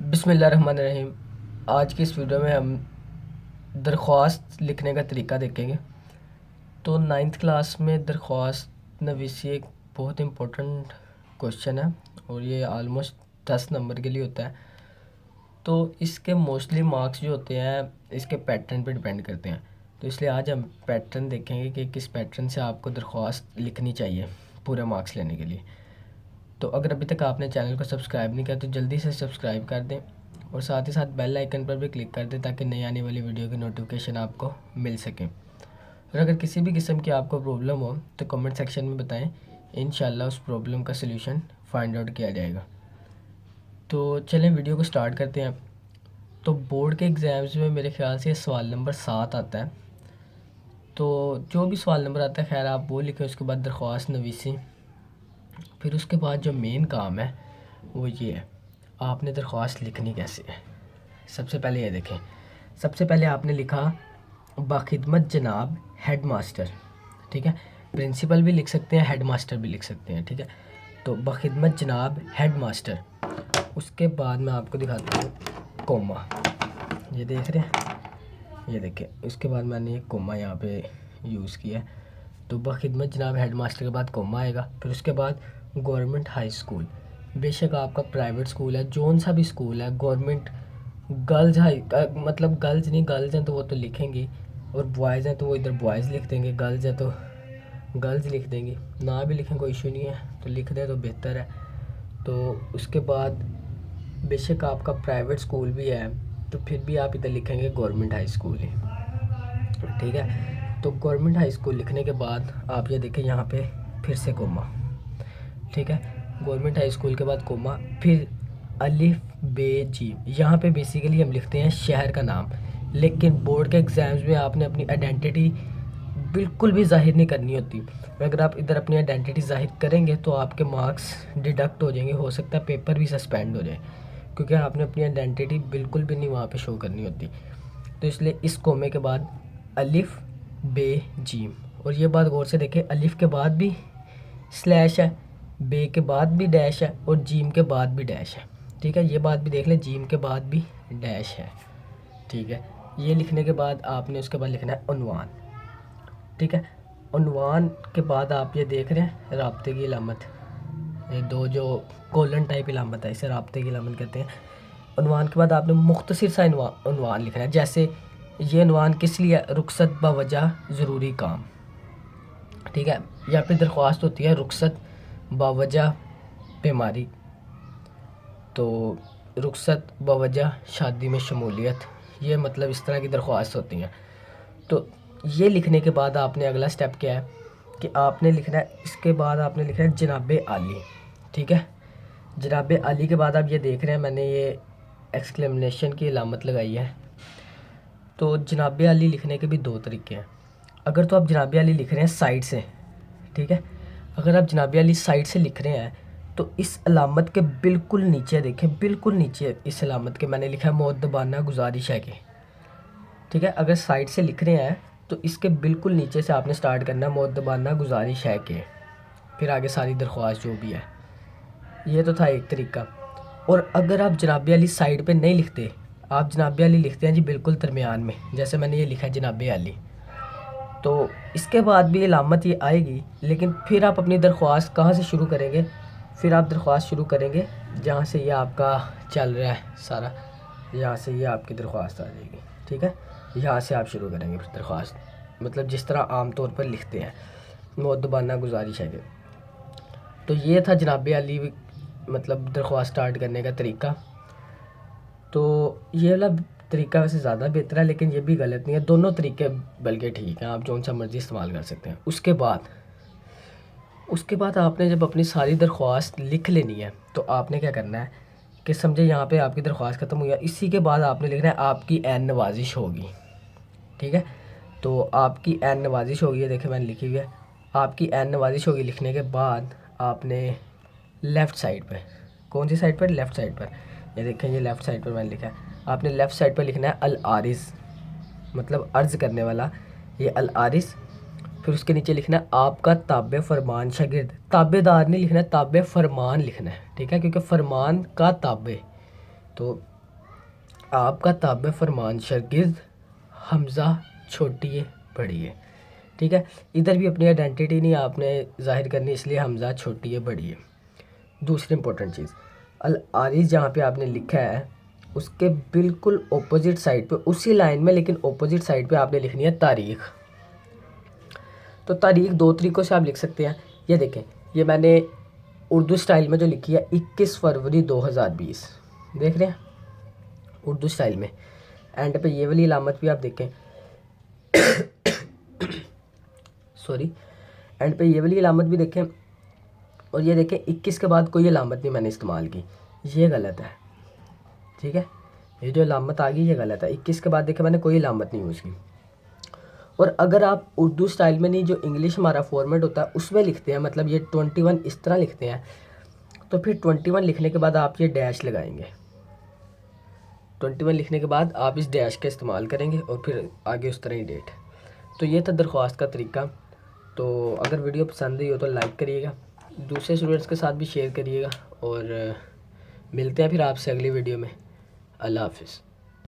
बिस्मिल्लाहिर्रहमानिर्रहीम। आज की इस वीडियो में हम दरख्वास्त लिखने का तरीका देखेंगे। तो नाइन्थ क्लास में दरख्वास्त नवीसी एक बहुत इम्पोर्टेंट क्वेश्चन है और ये आलमोस्ट 10 नंबर के लिए होता है। तो इसके मोस्टली मार्क्स जो होते हैं इसके पैटर्न पे डिपेंड करते हैं। तो इसलिए आज हम पैटर्न देखेंगे कि किस पैटर्न से आपको दरख्वास्त लिखनी चाहिए पूरे मार्क्स लेने के लिए। तो अगर अभी तक आपने चैनल को सब्सक्राइब नहीं किया तो जल्दी से सब्सक्राइब कर दें और साथ ही साथ बेल आइकन पर भी क्लिक कर दें ताकि नई आने वाली वीडियो की नोटिफिकेशन आपको मिल सके। और अगर किसी भी किस्म की आपको प्रॉब्लम हो तो कमेंट सेक्शन में बताएं, इंशाल्लाह उस प्रॉब्लम का सलूशन फाइंड आउट किया जाएगा। तो चलें वीडियो को स्टार्ट करते हैं। तो बोर्ड के एग्ज़ाम्स में मेरे ख्याल से सवाल नंबर 7 आता है। तो जो भी सवाल नंबर आता है खैर आप वो लिखें, उसके बाद दरख्वास्त नवीसी। फिर उसके बाद जो मेन काम है वो ये है, आपने दरख्वास्त लिखनी कैसे है। सबसे पहले ये देखें, सबसे पहले आपने लिखा बाखिदमत जनाब हेड मास्टर, ठीक है। प्रिंसिपल भी लिख सकते हैं, हेड मास्टर भी लिख सकते हैं, ठीक है। तो बाखिदमत जनाब हेड मास्टर। उसके बाद मैं आपको दिखाता हूँ कोमा, ये देख रहे हैं, ये देखें। उसके बाद मैंने ये कोमा यहाँ पे यूज़ किया है। तो बाखिदमत जनाब हेड मास्टर के बाद कोमा आएगा। फिर उसके बाद गवर्नमेंट हाई स्कूल, बेशक आपका प्राइवेट स्कूल है, जौन सा भी स्कूल है, गवर्नमेंट गर्ल्स हाई मतलब गर्ल्स नहीं, गर्ल्स हैं तो वो तो लिखेंगी और बॉयज़ हैं तो वो इधर बॉयज़ लिख देंगे, गर्ल्स हैं तो गर्ल्स लिख देंगी। ना भी लिखें कोई इशू नहीं है, तो लिख दें तो बेहतर है। तो उसके बाद बेशक आपका प्राइवेट स्कूल भी है तो फिर भी आप इधर लिखेंगे गवर्नमेंट हाई स्कूल ही, ठीक है। तो गवर्नमेंट हाई स्कूल लिखने के बाद आप ये देखें यहाँ पे फिर से कोमा, ठीक है। गवर्नमेंट हाई स्कूल के बाद कोमा, फिर अलिफ बे जी। यहाँ पे बेसिकली हम लिखते हैं शहर का नाम, लेकिन बोर्ड के एग्ज़ाम्स में आपने अपनी आइडेंटिटी बिल्कुल भी ज़ाहिर नहीं करनी होती। अगर आप इधर अपनी आइडेंटिटी ज़ाहिर करेंगे तो आपके मार्क्स डिडक्ट हो जाएंगे, हो सकता है पेपर भी सस्पेंड हो जाए, क्योंकि आपने अपनी आइडेंटिटी बिल्कुल भी नहीं वहाँ पे शो करनी होती। तो इसलिए इस कोमे के बाद अलिफ बे जीम। और ये बात गौर से देखें, अलिफ के बाद भी स्लैश है, बे के बाद भी डैश है और जीम के बाद भी डैश है, ठीक है। ये बात भी देख लें, जीम के बाद भी डैश है, ठीक है। ये लिखने के बाद आपने उसके बाद लिखना है उन्वान, ठीक है। उन्वान के बाद आप ये देख रहे हैं राब्ते की इलामत, ये दो जो कोलन टाइप इलामत है इसे राब्ते की इलामत कहते हैं। उन्वान के बाद आपने मुख्तसर सा उन्वान लिखना है, जैसे ये उन्वान किस लिए, रुखसत बावजह ज़रूरी काम, ठीक है। या फिर दरख्वास्त होती है रुखसत बावजह बीमारी, तो रुखसत बावजह शादी में शमूलियत, ये मतलब इस तरह की दरख्वास्त होती हैं। तो ये लिखने के बाद आपने अगला स्टेप क्या है कि आपने लिखना है, इसके बाद आपने लिखना है जनाब आली, ठीक है। जनाब आली के बाद आप ये देख रहे हैं मैंने ये एक्सक्लेमेशन की अलामत लगाई है। तो जनाब आली लिखने के भी दो तरीके हैं। अगर तो आप जनाब आली लिख रहे हैं साइड से, ठीक है। अगर आप जनाब अली साइड से लिख रहे हैं तो इस अलामत के बिल्कुल नीचे देखें, बिल्कुल नीचे इस अलामत के मैंने लिखा है मुअद्दबाना गुजारिश है कि, ठीक है। अगर साइड से लिख रहे हैं तो इसके बिल्कुल नीचे से आपने स्टार्ट करना है मुअद्दबाना गुजारिश है कि, फिर आगे सारी दरख्वास्त जो भी है। ये तो था एक तरीका। और अगर आप जनाब अली साइड पे नहीं लिखते, आप जनाब अली लिखते हैं जी बिल्कुल दरमियान में, जैसे मैंने ये लिखा है जनाब अली, तो इसके बाद भी अलामत ये आएगी, लेकिन फिर आप अपनी दरख्वास्त कहाँ से शुरू करेंगे, फिर आप दरख्वास्त शुरू करेंगे जहाँ से ये आपका चल रहा है सारा, यहाँ से ये आपकी दरख्वास्त आ जाएगी, ठीक है। यहाँ से आप शुरू करेंगे फिर दरख्वास्त, मतलब जिस तरह आम तौर पर लिखते हैं मुअद्दबाना गुजारिश है। तो ये था जनाब अली मतलब दरख्वास्त स्टार्ट करने का तरीका। तो ये वाला तरीका वैसे ज़्यादा बेहतर है, लेकिन ये भी गलत नहीं है, दोनों तरीके बल्कि ठीक हैं, आप जौन सा मर्ज़ी इस्तेमाल कर सकते हैं। उसके बाद आपने जब अपनी सारी दरख्वास्त लिख लेनी है तो आपने क्या करना है कि समझे यहाँ पे आपकी दरख्वास्त ख़त्म हुई है, इसी के बाद आपने लिखना है आपकी एन नवाजिश होगी, ठीक है। तो आपकी एन नवाजिश होगी, ये देखें मैंने लिखी हुई है, आपकी एन नवाजिश होगी। लिखने के बाद आपने लेफ़्ट साइड पर, कौन सी साइड पर, लेफ़्ट साइड पर, ये देखें ये लेफ़्ट साइड पर मैंने लिखा है, आपने लेफ़्ट साइड पर लिखना है अल आरिज़, मतलब अर्ज़ करने वाला, ये अल आरिज़। फिर उसके नीचे लिखना है आपका ताबे फरमान शागिर्द, ताबेदार नहीं लिखना है, ताबे फरमान लिखना है, ठीक है, क्योंकि फरमान का ताबे, तो आपका ताबे फरमान शागिर्द हमज़ा छोटी है बड़ी है। ठीक है, इधर भी अपनी आइडेंटिटी नहीं आपने ज़ाहिर करनी, इसलिए हमज़ा छोटी है बड़ी है। दूसरी इंपॉर्टेंट चीज़, अल आरिज़ जहाँ पे आपने लिखा है उसके बिल्कुल ऑपोजिट साइड पे, उसी लाइन में लेकिन ऑपोजिट साइड पे आपने लिखनी है तारीख़। तो तारीख़ दो तरीक़ों से आप लिख सकते हैं। ये देखें, ये मैंने उर्दू स्टाइल में जो लिखी है 21 फरवरी 2020, देख रहे हैं उर्दू स्टाइल में। एंड पे ये वाली अलामत भी आप देखें सॉरी, एंड पे ये वाली अलामत भी देखें, और ये देखें 21 के बाद कोई अलामत नहीं मैंने इस्तेमाल की, ये गलत है। ठीक है, ये जो अलामत आ गई ये गलत है। 21 के बाद देखें मैंने कोई अलामत नहीं यूज़ की। और अगर आप उर्दू स्टाइल में नहीं, जो इंग्लिश हमारा फॉर्मेट होता है उसमें लिखते हैं, मतलब ये 21 इस तरह लिखते हैं, तो फिर 21 लिखने के बाद आप ये डैश लगाएंगे। 21 लिखने के बाद आप इस डैश का इस्तेमाल करेंगे और फिर आगे उस तरह ही डेट। तो ये था दरख्वास्त का तरीका। तो अगर वीडियो पसंद आई हो तो लाइक करिएगा, दूसरे स्टूडेंट्स के साथ भी शेयर करिएगा, और मिलते हैं फिर आपसे अगली वीडियो में। अल्लाह हाफ़िज़।